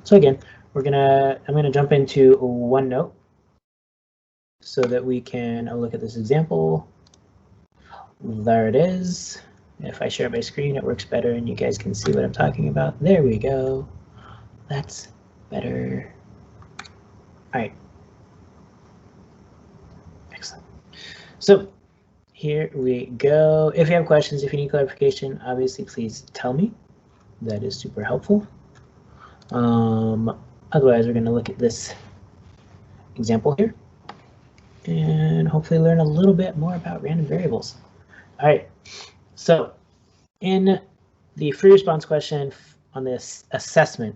So again, I'm gonna jump into OneNote so that we can look at this example. There it is. If I share my screen, it works better and you guys can see what I'm talking about. There we go. That's better. All right. Excellent. So here we go. If you have questions, if you need clarification, obviously please tell me. That is super helpful. Otherwise, we're going to look at this example here and hopefully learn a little bit more about random variables. All right, so in the free response question on this assessment,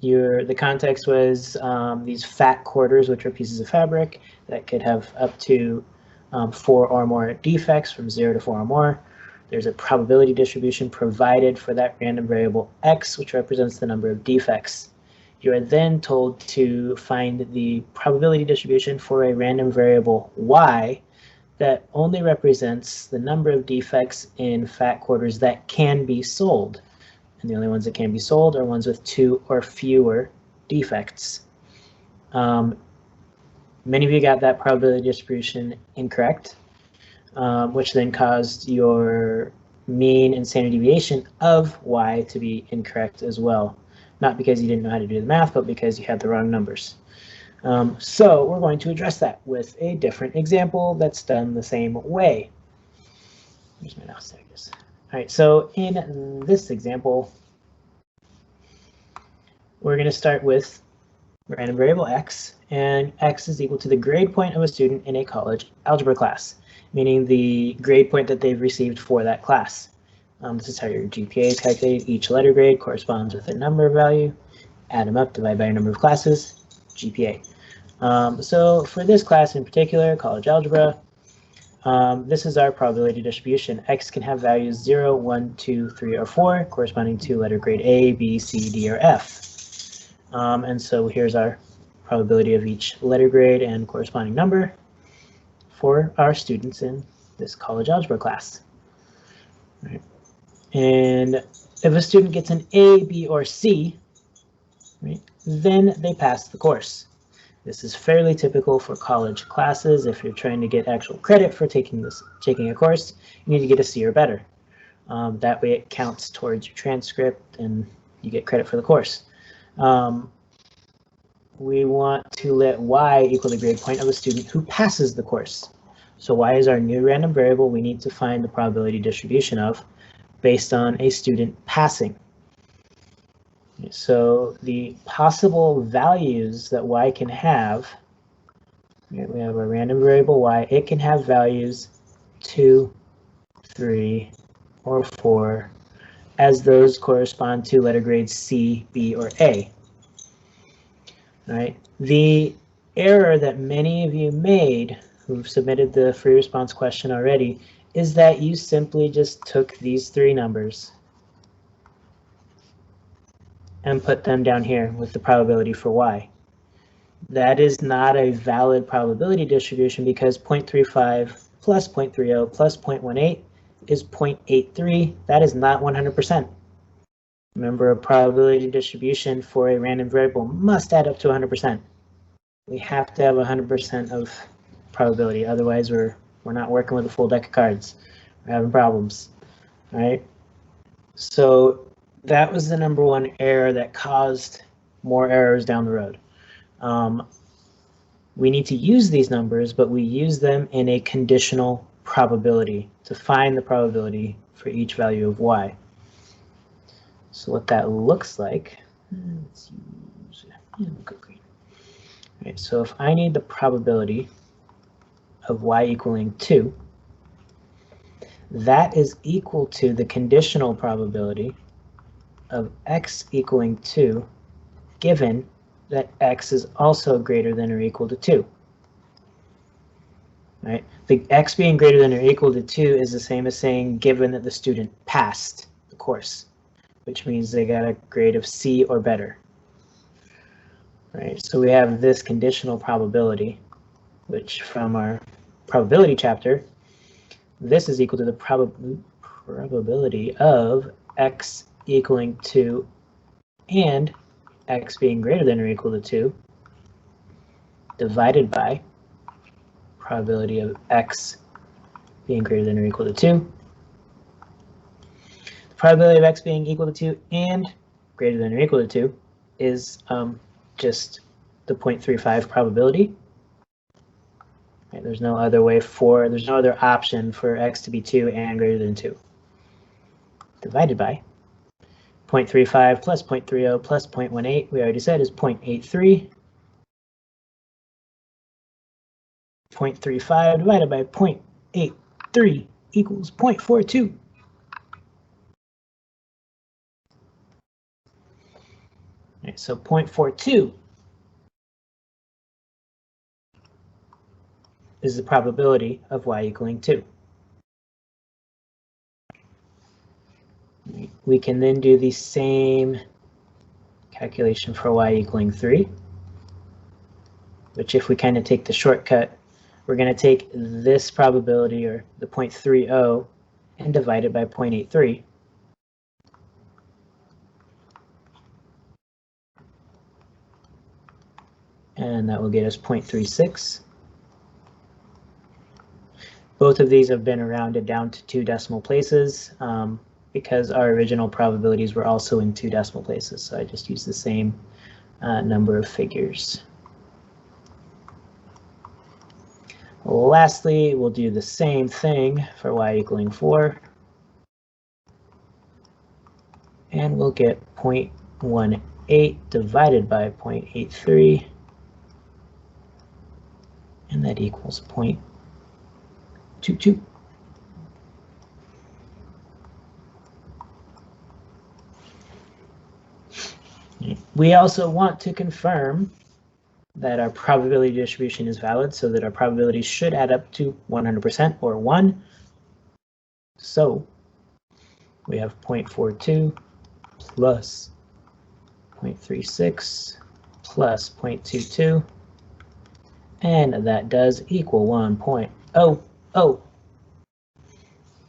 the context was these fat quarters, which are pieces of fabric that could have up to 4 or more defects, from 0 to 4 or more. There's a probability distribution provided for that random variable x, which represents the number of defects. You are then told to find the probability distribution for a random variable y that only represents the number of defects in fat quarters that can be sold. And the only ones that can be sold are ones with 2 or fewer defects. Many of you got that probability distribution incorrect, which then caused your mean and standard deviation of y to be incorrect as well. Not because you didn't know how to do the math, but because you had the wrong numbers. So we're going to address that with a different example that's done the same way. Where's my mouse? There it is. All right, so in this example, we're going to start with random variable x, and x is equal to the grade point of a student in a college algebra class, meaning the grade point that they've received for that class. This is how your GPA is calculated. Each letter grade corresponds with a number value. Add them up, divide by your number of classes, GPA. So for this class in particular, college algebra, this is our probability distribution. X can have values 0, 1, 2, 3, or 4, corresponding to letter grade A, B, C, D, or F. And so here's our probability of each letter grade and corresponding number for our students in this college algebra class. Right. And if a student gets an A, B, or C, right, then they pass the course. This is fairly typical for college classes. If you're trying to get actual credit for taking a course, you need to get a C or better. That way it counts towards your transcript and you get credit for the course. We want to let y equal the grade point of a student who passes the course. So y is our new random variable we need to find the probability distribution of based on a student passing. So the possible values that y can have, we have a random variable y, it can have values 2, 3, or 4, as those correspond to letter grades C, B, or A. All right. The error that many of you made who've submitted the free response question already is that you simply just took these 3 numbers and put them down here with the probability for y. That is not a valid probability distribution because 0.35 plus 0.30 plus 0.18 is 0.83. That is not 100%. Remember, a probability distribution for a random variable must add up to 100%. We have to have 100% of probability, otherwise we're not working with a full deck of cards. We're having problems, all right? So that was the #1 error that caused more errors down the road. We need to use these numbers, but we use them in a conditional probability to find the probability for each value of y. So what that looks like, let's use green. All right, so if I need the probability of y equaling 2, that is equal to the conditional probability of x equaling 2, given that x is also greater than or equal to 2. Right? The x being greater than or equal to 2 is the same as saying given that the student passed the course, which means they got a grade of C or better. Right? So we have this conditional probability, which from our probability chapter, this is equal to the probability of x equaling 2 and x being greater than or equal to 2 divided by probability of x being greater than or equal to 2. The probability of x being equal to 2 and greater than or equal to 2 is just the 0.35 probability. Right, there's no other option for x to be 2 and greater than 2. Divided by 0.35 plus 0.30 plus 0.18, we already said, is 0.83. 0.35 divided by 0.83 equals 0.42. Right, so 0.42 is the probability of y equaling 2. We can then do the same calculation for y equaling 3, which if we kind of take the shortcut, we're going to take this probability, or the 0.30, and divide it by 0.83. And that will get us 0.36. Both of these have been rounded down to 2 decimal places because our original probabilities were also in 2 decimal places. So I just used the same number of figures. Lastly, we'll do the same thing for y equaling 4. And we'll get 0.18 divided by 0.83. And that equals 0.22. We also want to confirm that our probability distribution is valid, so that our probabilities should add up to 100% or 1. So we have 0.42 plus 0.36 plus 0.22, and that does equal 1.00.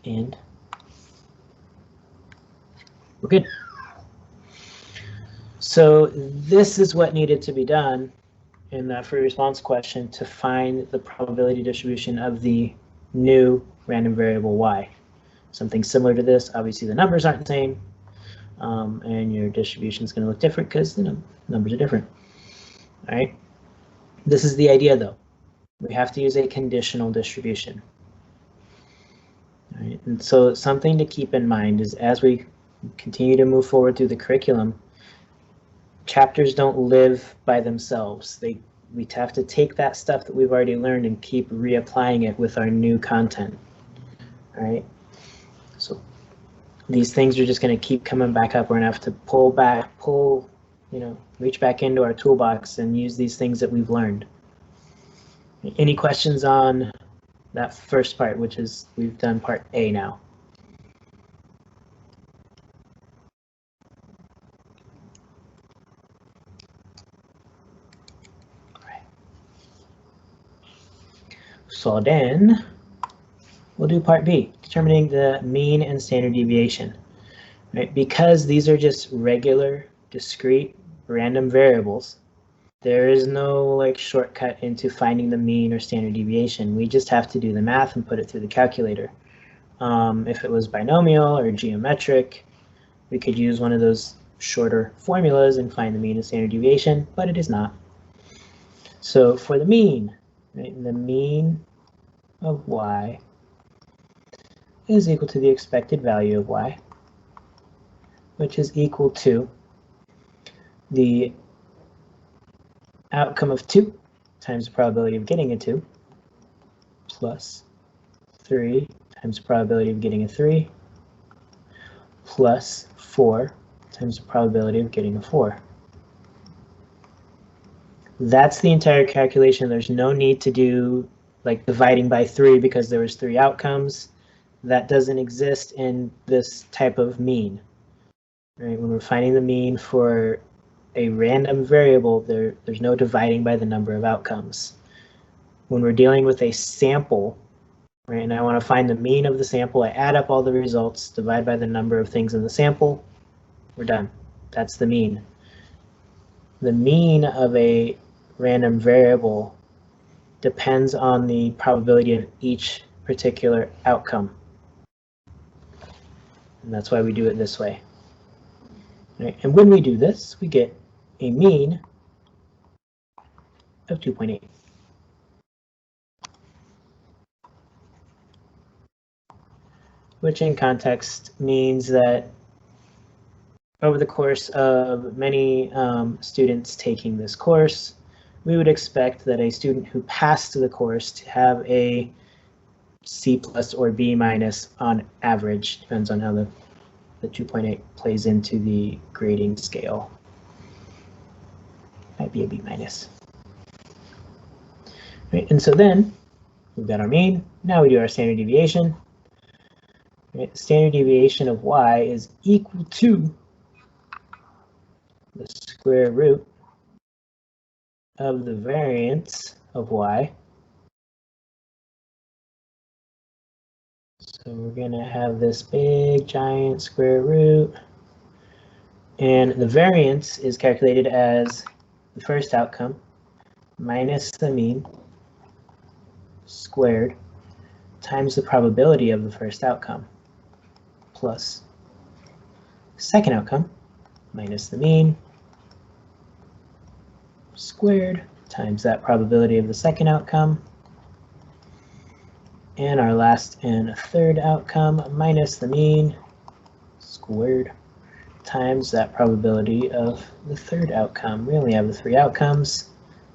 And we're good. So this is what needed to be done in that free response question to find the probability distribution of the new random variable y. Something similar to this. Obviously the numbers aren't the same, and your distribution is going to look different because the numbers are different. All right. This is the idea, though. We have to use a conditional distribution. All right. And so something to keep in mind is as we continue to move forward through the curriculum, chapters don't live by themselves. We have to take that stuff that we've already learned and keep reapplying it with our new content. All right. So these things are just going to keep coming back up. We're going to have to reach back into our toolbox and use these things that we've learned. Any questions on that first part, which is we've done part A now? So then we'll do part B, determining the mean and standard deviation. Right? Because these are just regular, discrete, random variables, there is no shortcut into finding the mean or standard deviation. We just have to do the math and put it through the calculator. If it was binomial or geometric, we could use one of those shorter formulas and find the mean and standard deviation, but it is not. So for the mean, right, the mean of y is equal to the expected value of y, which is equal to the outcome of 2 times the probability of getting a 2 plus 3 times the probability of getting a 3 plus 4 times the probability of getting a 4. That's the entire calculation. There's no need to do dividing by 3 because there was 3 outcomes. That doesn't exist in this type of mean. Right? When we're finding the mean for a random variable, there's no dividing by the number of outcomes. When we're dealing with a sample, right, and I want to find the mean of the sample, I add up all the results, divide by the number of things in the sample, we're done. That's the mean. the mean of a random variable depends on the probability of each particular outcome. And that's why we do it this way. Right? And when we do this, we get a mean of 2.8. Which in context means that over the course of many students taking this course, we would expect that a student who passed the course to have a C+ or B- on average, depends on how the 2.8 plays into the grading scale. Might be a B-. Right, and so then we've got our mean. Now we do our standard deviation. Right, standard deviation of y is equal to the square root of the variance of y. So we're going to have this big giant square root, and the variance is calculated as the first outcome minus the mean squared times the probability of the first outcome plus second outcome minus the mean squared times that probability of the second outcome, and our last and third outcome minus the mean squared times that probability of the third outcome. We only have the 3 outcomes,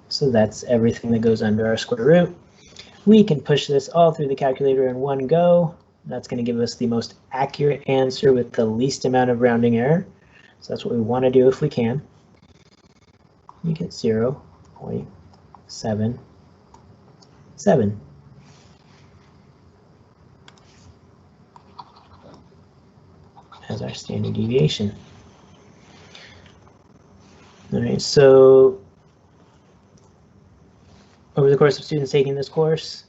so that's everything that goes under our square root. We can push this all through the calculator in one go. That's going to give us the most accurate answer with the least amount of rounding error. So that's what we want to do if we can. You get 0.77 as our standard deviation. All right, so over the course of students taking this course,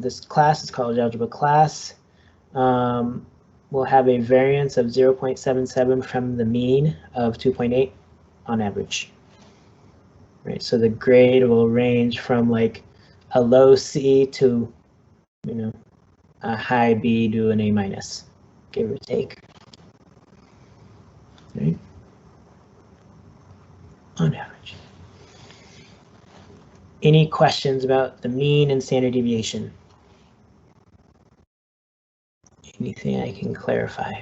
this class is college algebra class, we'll have a variance of 0.77 from the mean of 2.8 on average. Right, so the grade will range from like a low C to, a high B to an A-, give or take. Right? On average. Any questions about the mean and standard deviation? Anything I can clarify?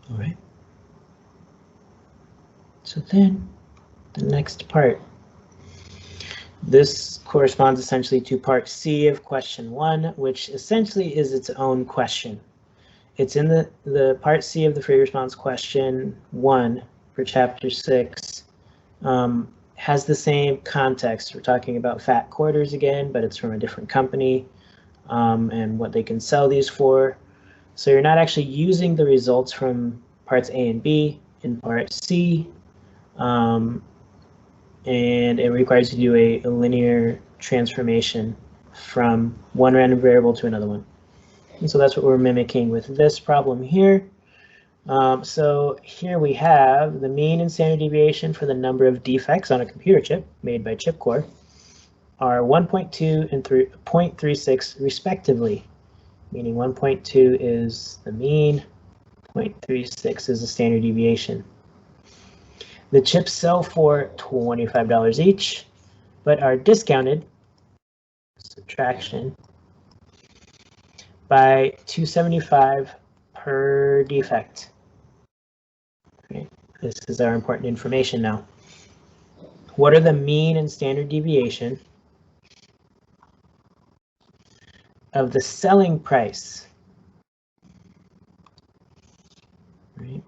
All right. So then the next part. This corresponds essentially to part C of question 1, which essentially is its own question. It's in the part C of the free response question 1 for chapter 6. Has the same context. We're talking about fat quarters again, but it's from a different company and what they can sell these for. So you're not actually using the results from parts A and B in part C. And it requires you to do a linear transformation from one random variable to another one. And so that's what we're mimicking with this problem here. So here we have the mean and standard deviation for the number of defects on a computer chip made by Chipcore are 1.2 and 0.36 respectively, meaning 1.2 is the mean, 0.36 is the standard deviation. The chips sell for $25 each, but are discounted, subtraction, by $2.75 per defect. Okay. This is our important information now. What are the mean and standard deviation of the selling price, right,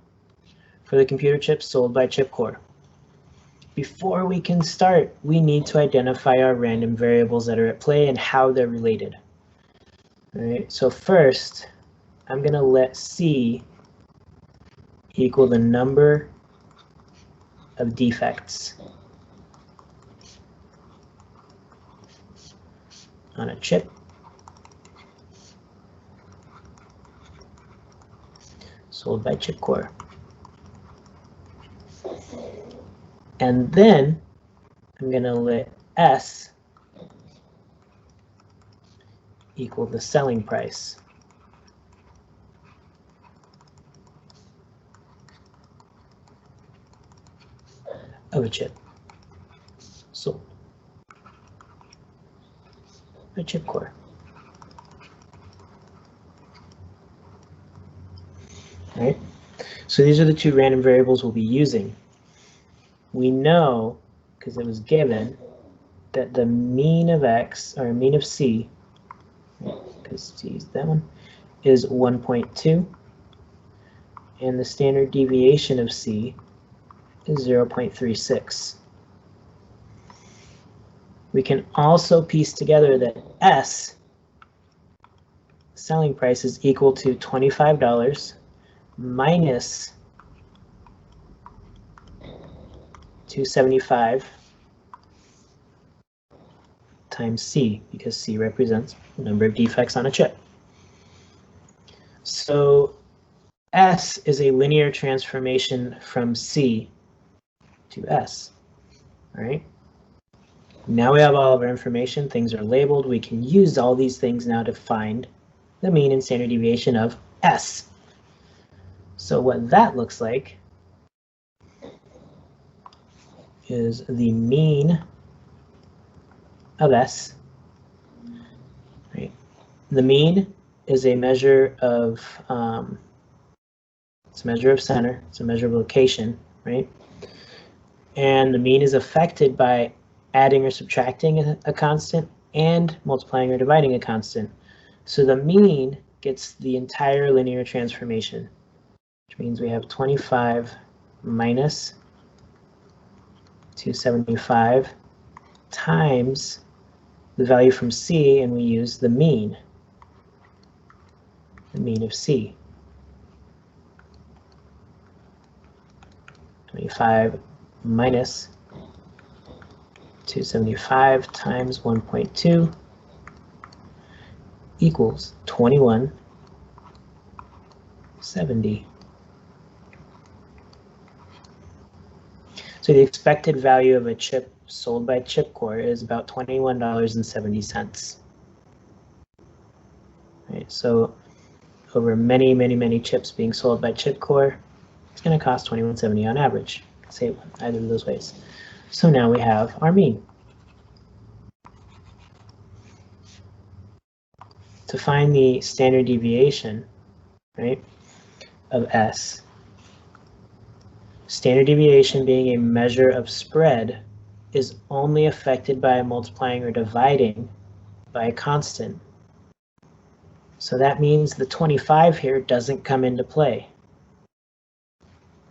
for the computer chips sold by Chipcore? Before we can start, we need to identify our random variables that are at play and how they're related. All right, so first, I'm going to let C equal the number of defects. on a chip. Sold by Chipcore. And then I'm going to let S equal the selling price of a chip sold by Chipcore. All right, so these are the two random variables we'll be using. We know, because it was given, that the mean of X, or mean of C, because C is that one, is 1.2, and the standard deviation of C is 0.36. We can also piece together that S, selling price, is equal to $25 minus $275 times C, because C represents the number of defects on a chip. So S is a linear transformation from C to S. All right. Now we have all of our information, things are labeled, we can use all these things now to find the mean and standard deviation of S. So what that looks like is the mean of S. Right. The mean is a measure of it's a measure of center, it's a measure of location, right? And the mean is affected by adding or subtracting a constant and multiplying or dividing a constant. So the mean gets the entire linear transformation, which means we have 25 minus 275 times the value from C, and we use the mean of C. 25 minus 275 times 1.2 equals 2170. So the expected value of a chip sold by Chipcore is about $21.70. Right, so over many chips being sold by Chipcore, it's going to cost $21.70 on average. Say either of those ways. So now we have our mean. To find the standard deviation, right, of S, standard deviation being a measure of spread is only affected by multiplying or dividing by a constant. So that means the 25 here doesn't come into play.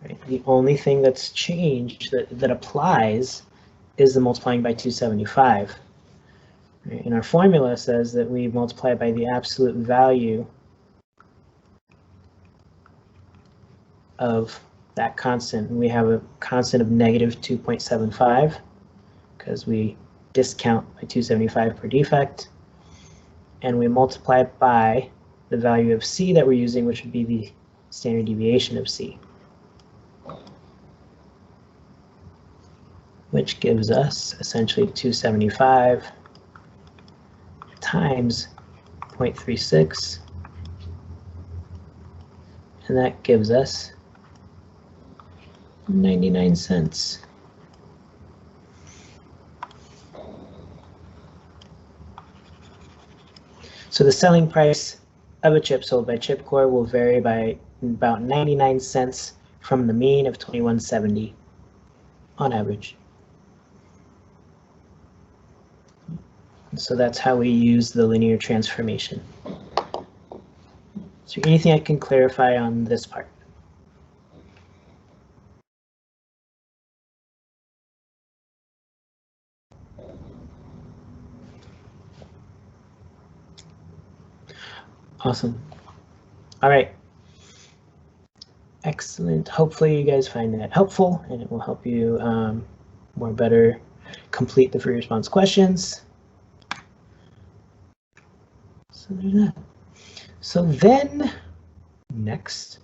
Right? The only thing that's changed that applies is the multiplying by 275. Right? And our formula says that we multiply by the absolute value of that constant. And we have a constant of negative 2.75 because we discount by 275 per defect. And we multiply it by the value of C that we're using, which would be the standard deviation of C, which gives us essentially 275 times 0.36, and that gives us 99 cents. So the selling price of a chip sold by Chipcore will vary by about 99 cents from the mean of 2170 on average. So that's how we use the linear transformation. Is there anything I can clarify on this part? Awesome. All right. Excellent. Hopefully you guys find that helpful and it will help you more better complete the free response questions. So there's that. So then, next,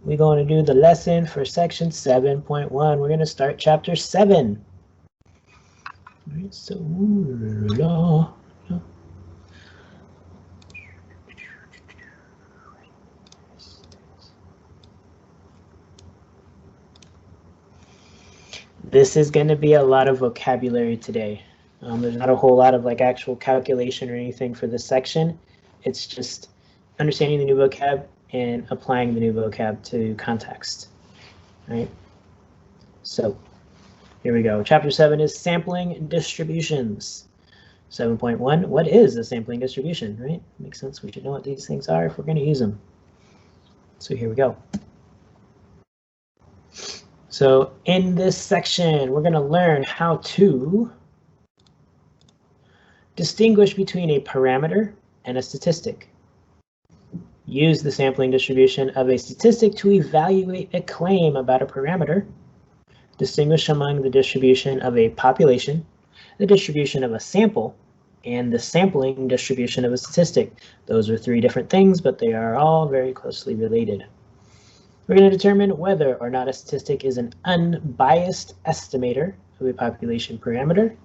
we're going to do the lesson for section 7.1. We're going to start chapter 7. All right, so, this is going to be a lot of vocabulary today. There's not a whole lot of like actual calculation or anything for this section. It's just understanding the new vocab and applying the new vocab to context. Right? So here we go. Chapter 7 is sampling distributions. 7.1, what is a sampling distribution, right? Makes sense. We should know what these things are if we're going to use them. So here we go. So in this section, we're going to learn how to distinguish between a parameter and a statistic. Use the sampling distribution of a statistic to evaluate a claim about a parameter. Distinguish among the distribution of a population, the distribution of a sample, and the sampling distribution of a statistic. Those are three different things, but they are all very closely related. We're going to determine whether or not a statistic is an unbiased estimator of a population parameter,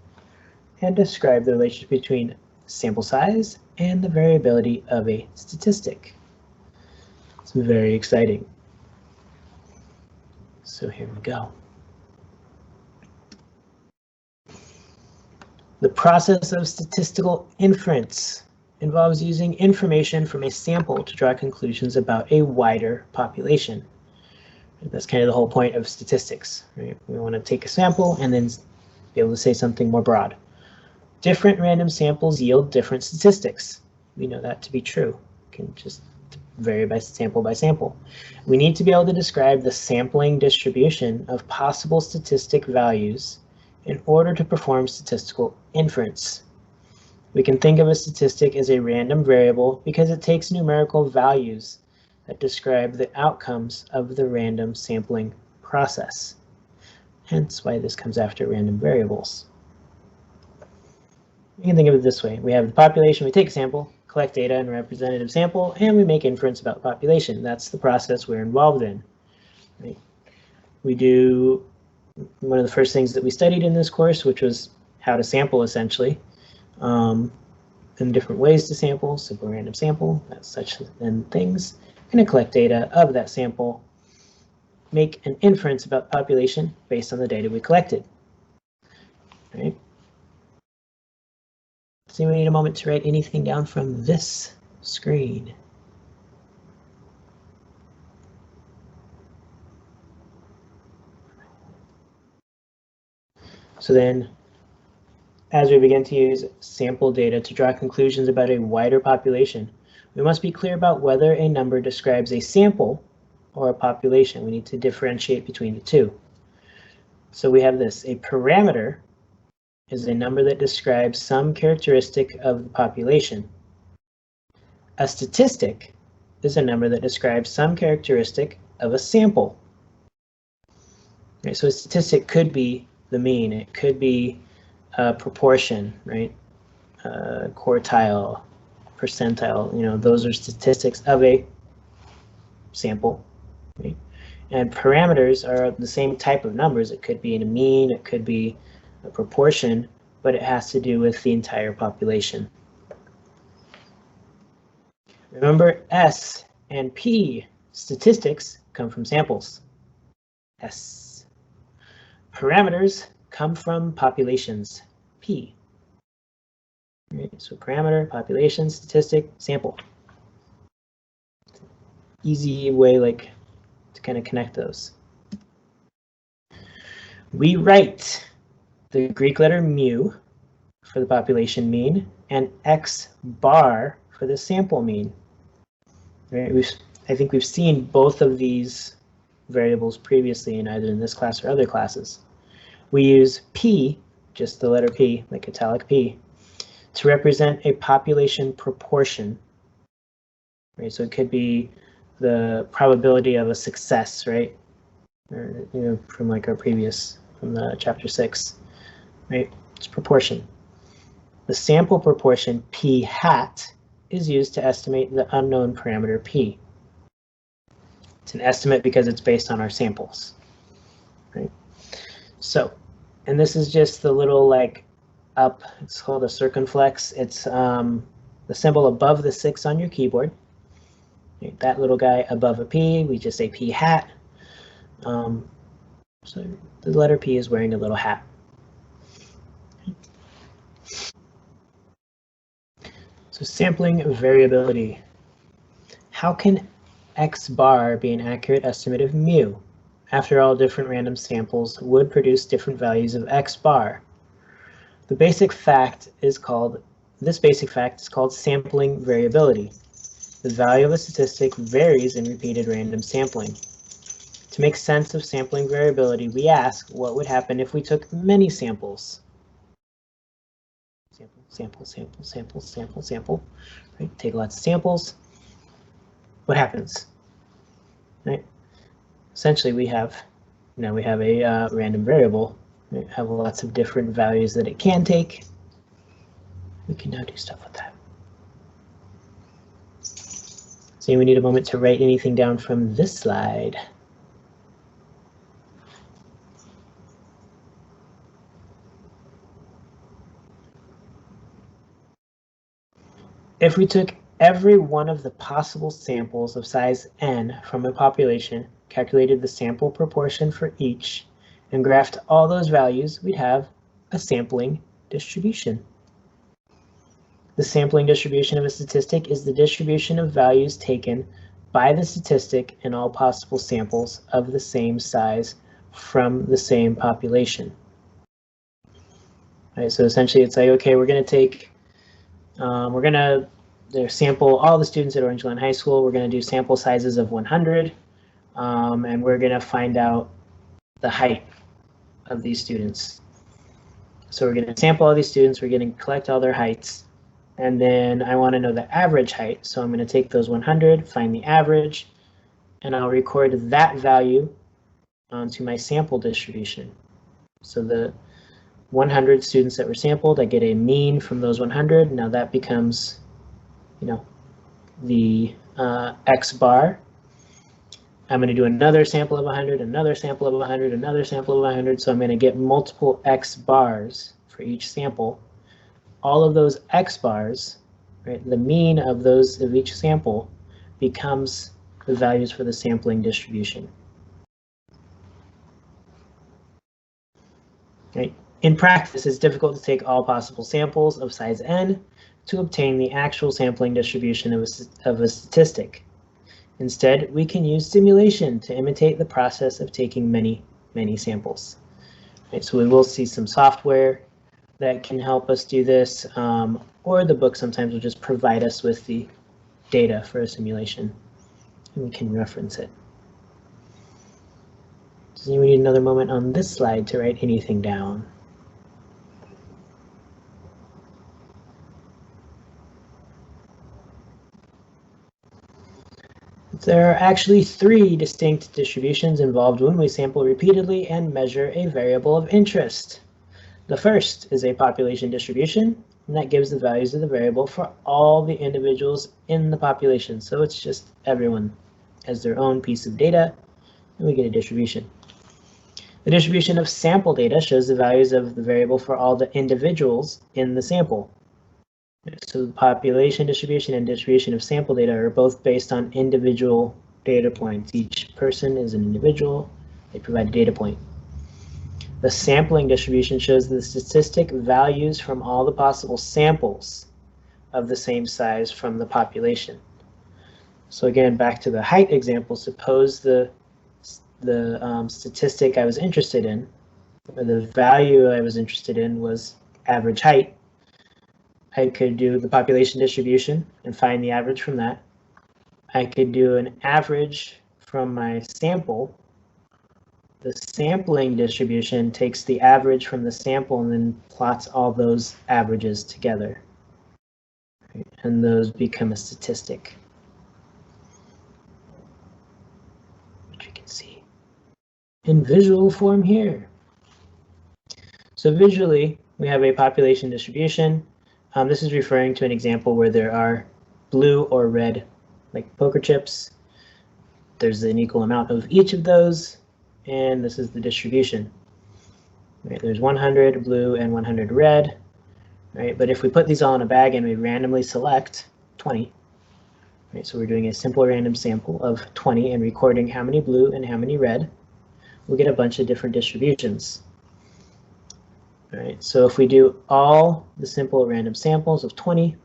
and describe the relationship between sample size and the variability of a statistic. It's very exciting. So here we go. The process of statistical inference involves using information from a sample to draw conclusions about a wider population. That's kind of the whole point of statistics, right? We want to take a sample and then be able to say something more broad. Different random samples yield different statistics. We know that to be true. It can just vary by sample. We need to be able to describe the sampling distribution of possible statistic values in order to perform statistical inference. We can think of a statistic as a random variable because it takes numerical values that describe the outcomes of the random sampling process. Hence why this comes after random variables. You can think of it this way. We have the population, we take a sample, collect data in a representative sample, and we make inference about the population. That's the process we're involved in. Right? We do one of the first things that we studied in this course, which was how to sample essentially, and different ways to sample, simple random sample, that's such and things. We're going to collect data of that sample, make an inference about the population based on the data we collected. Right? So we need a moment to write anything down from this screen. So then, as we begin to use sample data to draw conclusions about a wider population, we must be clear about whether a number describes a sample or a population. We need to differentiate between the two. So we have this, a parameter is a number that describes some characteristic of the population. A statistic is a number that describes some characteristic of a sample. Right, so a statistic could be the mean, it could be a proportion, right? Quartile, percentile, you know, those are statistics of a sample. Right? And parameters are the same type of numbers. It could be a mean, it could be a proportion, but it has to do with the entire population. Remember, S and P statistics come from samples. S. Parameters come from populations. P. Right, so parameter, population, statistic, sample. Easy way like to kind of connect those. We write the Greek letter mu for the population mean and X bar for the sample mean. Right? I think we've seen both of these variables previously in either in this class or other classes. We use P, just the letter P, like italic P, to represent a population proportion. Right? So it could be the probability of a success, right? Or, you know, from like our previous, from the chapter 6. Right, it's proportion. The sample proportion p hat is used to estimate the unknown parameter p. It's an estimate because it's based on our samples. Right? So, and this is just the little like up, it's called a circumflex. It's the symbol above the 6 on your keyboard. Right? That little guy above a p, we just say p hat. So the letter P is wearing a little hat. So sampling variability. How can X bar be an accurate estimate of mu? After all, different random samples would produce different values of X bar. This basic fact is called sampling variability. The value of a statistic varies in repeated random sampling. To make sense of sampling variability, we ask what would happen if we took many samples. Sample. Right? Take lots of samples. What happens? Right? Essentially, we have a random variable. We have lots of different values that it can take. We can now do stuff with that. So we need a moment to write anything down from this slide. If we took every one of the possible samples of size n from a population, calculated the sample proportion for each, and graphed all those values, we'd have a sampling distribution. The sampling distribution of a statistic is the distribution of values taken by the statistic in all possible samples of the same size from the same population. All right, so essentially it's like, okay, we're going to take sample all the students at Orange Glen High School. We're going to do sample sizes of 100, and we're going to find out the height of these students. So we're going to sample all these students. We're going to collect all their heights, and then I want to know the average height. So I'm going to take those 100, find the average, and I'll record that value onto my sample distribution. So the 100 students that were sampled, I get a mean from those 100. Now that becomes, the X bar. I'm going to do another sample of 100, another sample of 100, another sample of 100. So I'm going to get multiple X bars for each sample. All of those X bars, right, the mean of each sample becomes the values for the sampling distribution. Right. In practice, it's difficult to take all possible samples of size n to obtain the actual sampling distribution of a statistic. Instead, we can use simulation to imitate the process of taking many samples. Right, so we will see some software that can help us do this, or the book sometimes will just provide us with the data for a simulation, and we can reference it. So we need another moment on this slide to write anything down. There are actually 3 distinct distributions involved when we sample repeatedly and measure a variable of interest. The first is a population distribution, and that gives the values of the variable for all the individuals in the population. So it's just everyone has their own piece of data, and we get a distribution. The distribution of sample data shows the values of the variable for all the individuals in the sample. So the population distribution and distribution of sample data are both based on individual data points. Each person is an individual. They provide a data point. The sampling distribution shows the statistic values from all the possible samples of the same size from the population. So again, back to the height example, suppose the statistic I was interested in, or the value I was interested in was average height. I could do the population distribution and find the average from that. I could do an average from my sample. The sampling distribution takes the average from the sample and then plots all those averages together. Right? And those become a statistic, which you can see in visual form here. So visually, we have a population distribution. This is referring to an example where there are blue or red, like poker chips. There's an equal amount of each of those, and this is the distribution. Right, there's 100 blue and 100 red, right? But if we put these all in a bag and we randomly select 20, right? So we're doing a simple random sample of 20 and recording how many blue and how many red, we'll get a bunch of different distributions. All right, so if we do all the simple random samples of 20,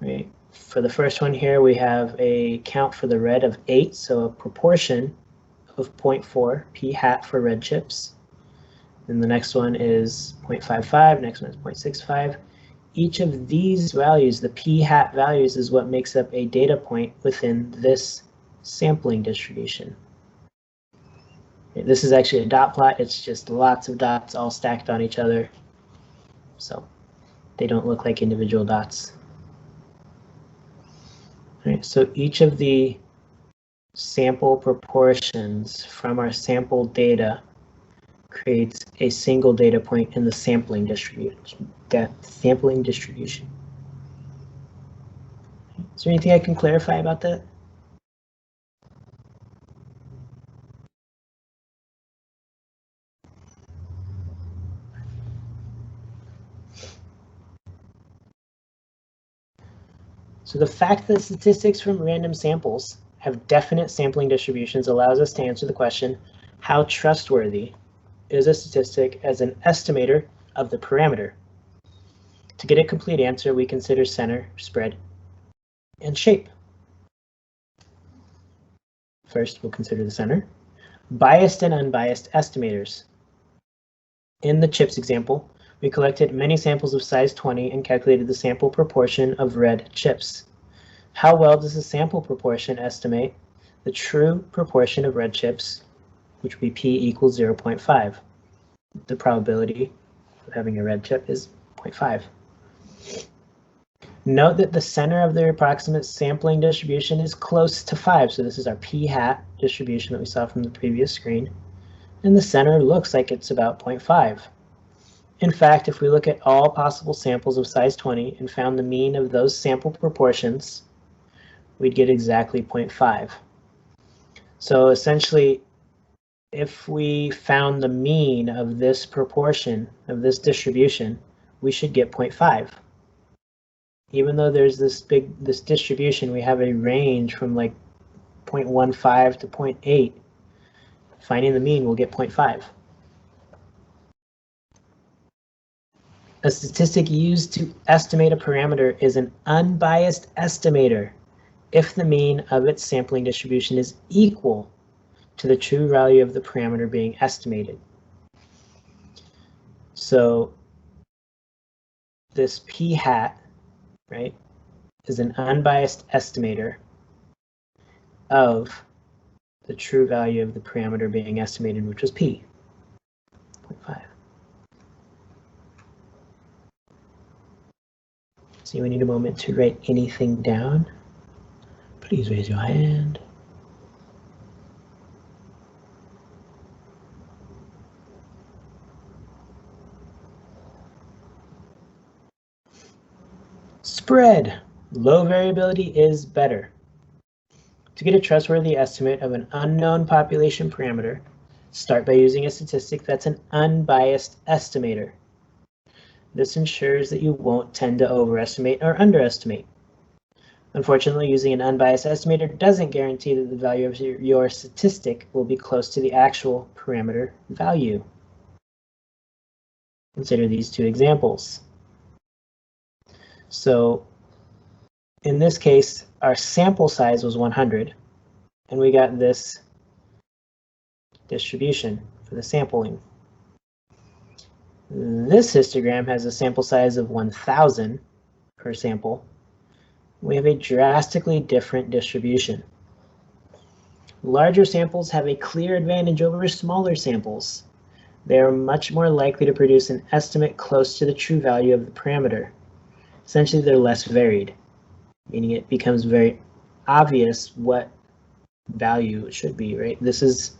right? For the first one here, we have a count for the red of 8, so a proportion of 0.4 p hat for red chips. Then the next one is 0.55, next one is 0.65. Each of these values, the p hat values, is what makes up a data point within this sampling distribution. This is actually a dot plot. It's just lots of dots all stacked on each other, so they don't look like individual dots. All right, so each of the sample proportions from our sample data creates a single data point in the sampling distribution. Is there anything I can clarify about that? So the fact that statistics from random samples have definite sampling distributions allows us to answer the question, how trustworthy is a statistic as an estimator of the parameter? To get a complete answer, we consider center, spread, and shape. First, we'll consider the center. Biased and unbiased estimators. In the chips example, we collected many samples of size 20 and calculated the sample proportion of red chips. How well does the sample proportion estimate the true proportion of red chips, which would be p equals 0.5. The probability of having a red chip is 0.5. Note that the center of the approximate sampling distribution is close to 5, so this is our p hat distribution that we saw from the previous screen, and the center looks like it's about 0.5. In fact, if we look at all possible samples of size 20 and found the mean of those sample proportions, we'd get exactly 0.5. So essentially, if we found the mean of this proportion, of this distribution, we should get 0.5. Even though there's this distribution, we have a range from like 0.15 to 0.8. Finding the mean, we'll get 0.5. A statistic used to estimate a parameter is an unbiased estimator if the mean of its sampling distribution is equal to the true value of the parameter being estimated. So this p hat, right, is an unbiased estimator of the true value of the parameter being estimated, which was p, 0.5. See, we need a moment to write anything down. Please raise your hand. Spread. Low variability is better. To get a trustworthy estimate of an unknown population parameter, start by using a statistic that's an unbiased estimator. This ensures that you won't tend to overestimate or underestimate. Unfortunately, using an unbiased estimator doesn't guarantee that the value of your statistic will be close to the actual parameter value. Consider these two examples. So in this case, our sample size was 100, and we got this distribution for the sampling. This histogram has a sample size of 1,000 per sample. We have a drastically different distribution. Larger samples have a clear advantage over smaller samples. They are much more likely to produce an estimate close to the true value of the parameter. Essentially, they're less varied, meaning it becomes very obvious what value it should be, right? This is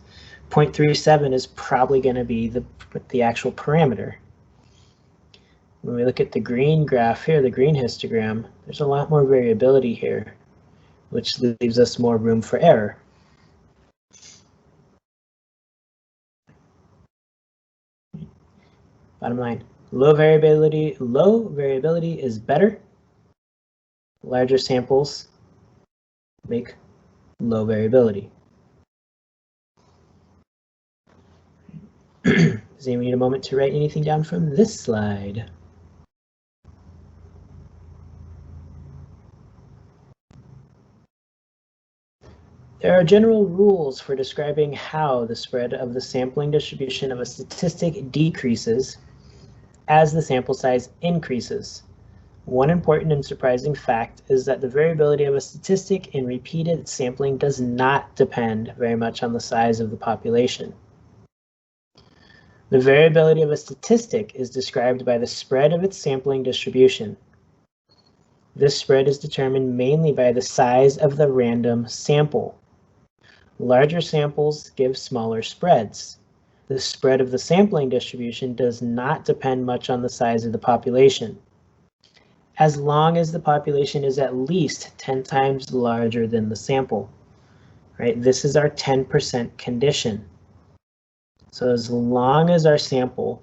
0.37 is probably going to be the actual parameter. when we look at the green graph here, the green histogram, there's a lot more variability here, which leaves us more room for error. Bottom line, low variability is better. Larger samples make low variability. Does anyone need a moment to write anything down from this slide? There are general rules for describing how the spread of the sampling distribution of a statistic decreases as the sample size increases. One important and surprising fact is that the variability of a statistic in repeated sampling does not depend very much on the size of the population. The variability of a statistic is described by the spread of its sampling distribution. This spread is determined mainly by the size of the random sample. Larger samples give smaller spreads. The spread of the sampling distribution does not depend much on the size of the population, as long as the population is at least 10 times larger than the sample. Right? This is our 10% condition. So as long as our sample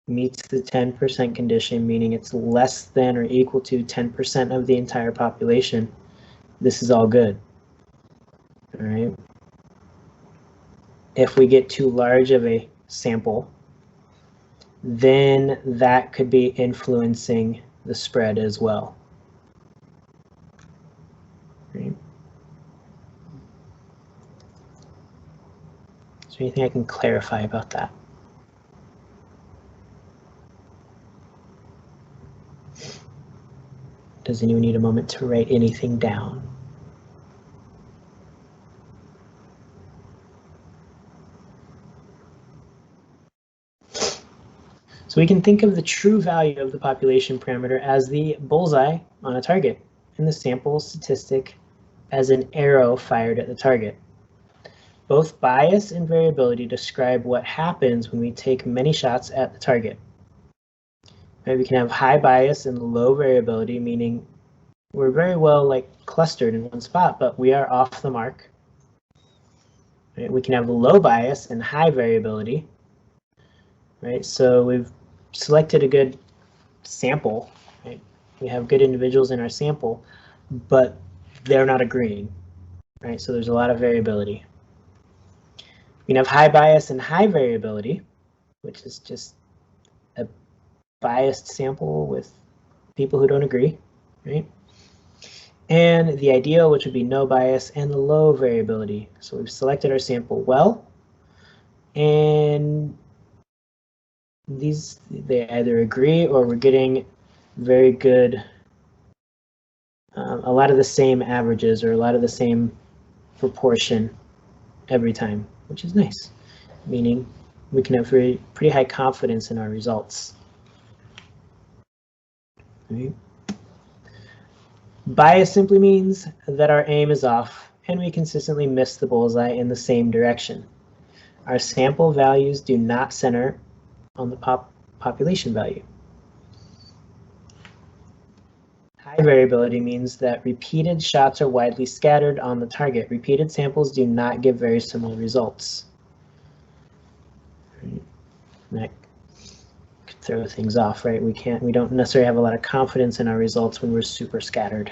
meets the 10% condition, meaning it's less than or equal to 10% of the entire population, this is all good. All right. If we get too large of a sample, then that could be influencing the spread as well. Right. Is there anything I can clarify about that? Does anyone need a moment to write anything down? So we can think of the true value of the population parameter as the bullseye on a target, and the sample statistic as an arrow fired at the target. Both bias and variability describe what happens when we take many shots at the target. Right, we can have high bias and low variability, meaning we're very well clustered in one spot, but we are off the mark. Right, we can have low bias and high variability. Right, so we've selected a good sample. Right, we have good individuals in our sample, but they're not agreeing. Right, so there's a lot of variability. We can have high bias and high variability, which is just a biased sample with people who don't agree, right? And the ideal, which would be no bias and low variability. So we've selected our sample well, and they either agree or we're getting very good, a lot of the same averages or a lot of the same proportion every time, which is nice, meaning we can have pretty high confidence in our results. Right. Bias simply means that our aim is off and we consistently miss the bullseye in the same direction. Our sample values do not center on the population value. High variability means that repeated shots are widely scattered on the target. Repeated samples do not give very similar results. That could throw things off, right? We don't necessarily have a lot of confidence in our results when we're super scattered.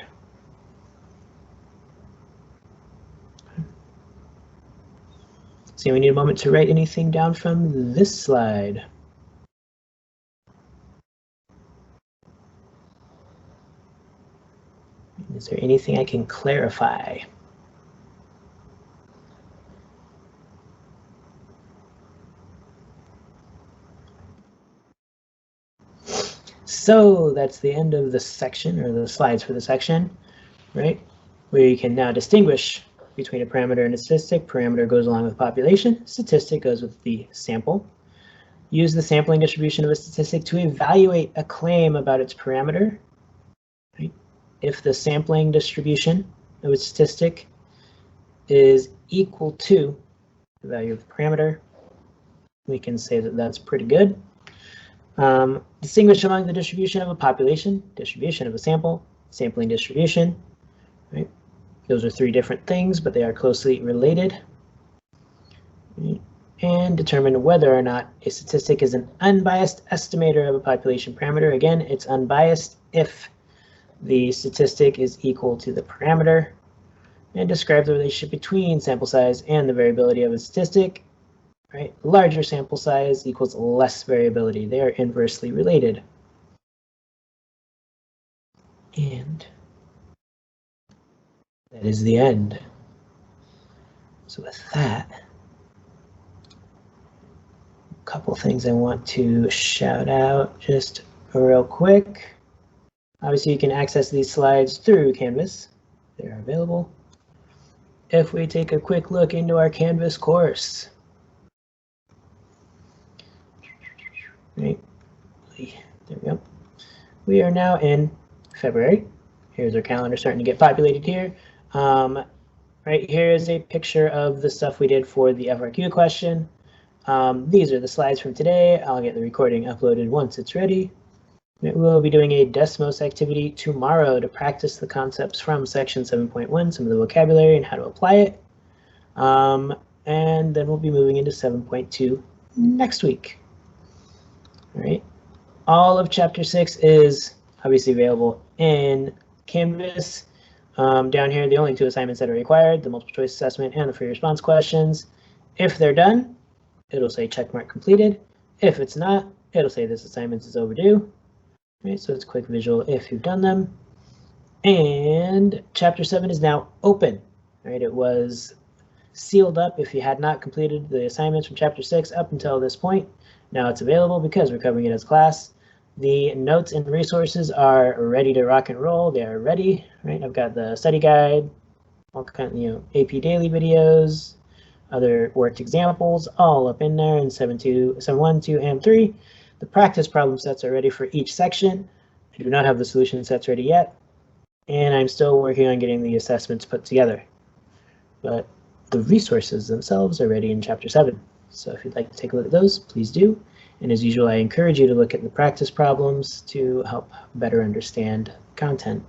So we need a moment to write anything down from this slide. Is there anything I can clarify? So that's the end of the section, or the slides for the section, right? We can now distinguish between a parameter and a statistic. Parameter goes along with population, statistic goes with the sample. Use the sampling distribution of a statistic to evaluate a claim about its parameter. Right? If the sampling distribution of a statistic is equal to the value of the parameter, we can say that that's pretty good. Distinguish among the distribution of a population, distribution of a sample, sampling distribution. Right? Those are three different things, but they are closely related. Right? And determine whether or not a statistic is an unbiased estimator of a population parameter. Again, it's unbiased if the statistic is equal to the parameter. And describe the relationship between sample size and the variability of a statistic. Right? Larger sample size equals less variability. They are inversely related. And that is the end. So with that, a couple things I want to shout out just real quick. Obviously, you can access these slides through Canvas. They are available. If we take a quick look into our Canvas course, right, there we go. We are now in February. Here's our calendar starting to get populated here. Right here is a picture of the stuff we did for the FRQ question. These are the slides from today. I'll get the recording uploaded once it's ready. We'll be doing a Desmos activity tomorrow to practice the concepts from section 7.1, some of the vocabulary and how to apply it. And then we'll be moving into 7.2 next week. All right. All of chapter 6 is obviously available in Canvas. Down here, the only two assignments that are required, the multiple choice assessment and the free response questions. If they're done, it'll say checkmark completed. If it's not, it'll say this assignment is overdue. Right, so it's a quick visual if you've done them. And chapter 7 is now open. Right, it was sealed up if you had not completed the assignments from chapter 6 up until this point. Now it's available because we're covering it as class. The notes and resources are ready to rock and roll. They are ready. Right, I've got the study guide, all kind of, AP daily videos, other worked examples, all up in there in 7.1, 2, and 3. The practice problem sets are ready for each section. I do not have the solution sets ready yet, and I'm still working on getting the assessments put together. But the resources themselves are ready in chapter 7. So if you'd like to take a look at those, please do. And as usual, I encourage you to look at the practice problems to help better understand content.